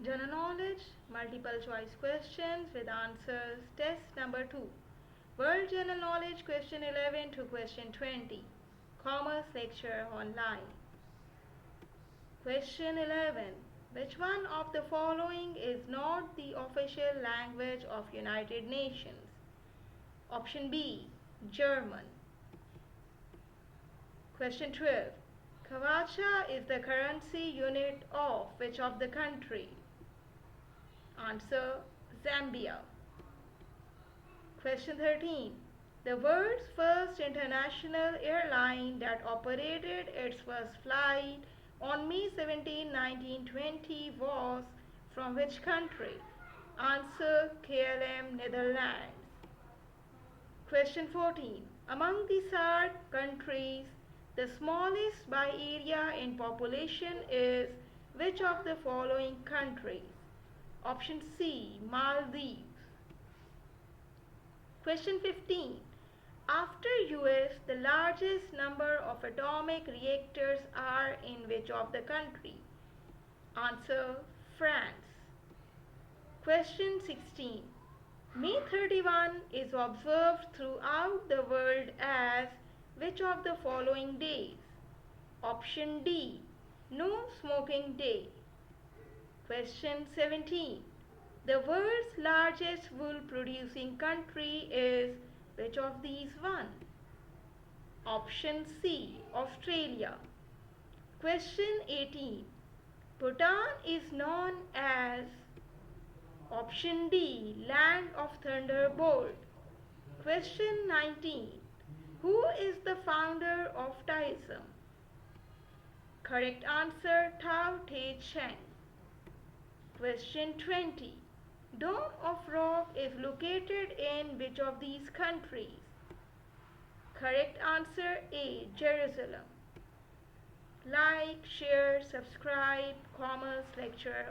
General knowledge, multiple choice questions with answers, test number 2. World General Knowledge question 11 to question 20. Commerce lecture online. Question 11. Which one of the following is not the official language of United Nations? Option B, German. Question 12. Kwacha is the currency unit of which of the country? Answer, Zambia. Question 13. The world's first international airline that operated its first flight on May 17, 1920 was from which country? Answer, KLM, Netherlands. Question 14. Among the SAARC countries, the smallest by area in population is which of the following countries? Option C, Maldives. Question 15. After US, the largest number of atomic reactors are in which of the country? Answer, France. Question 16. May 31 is observed throughout the world as which of the following days? Option D, No Smoking Day. Question 17. The world's largest wool producing country is which of these one? Option C, Australia. Question 18. Bhutan is known as option D, Land of Thunderbolt. Question 19. Who is the founder of Taoism? Correct answer, Tao Te Ching. Question 20. Dome of Rock is located in which of these countries? Correct answer A, Jerusalem. Like, share, subscribe, Commerce Lecture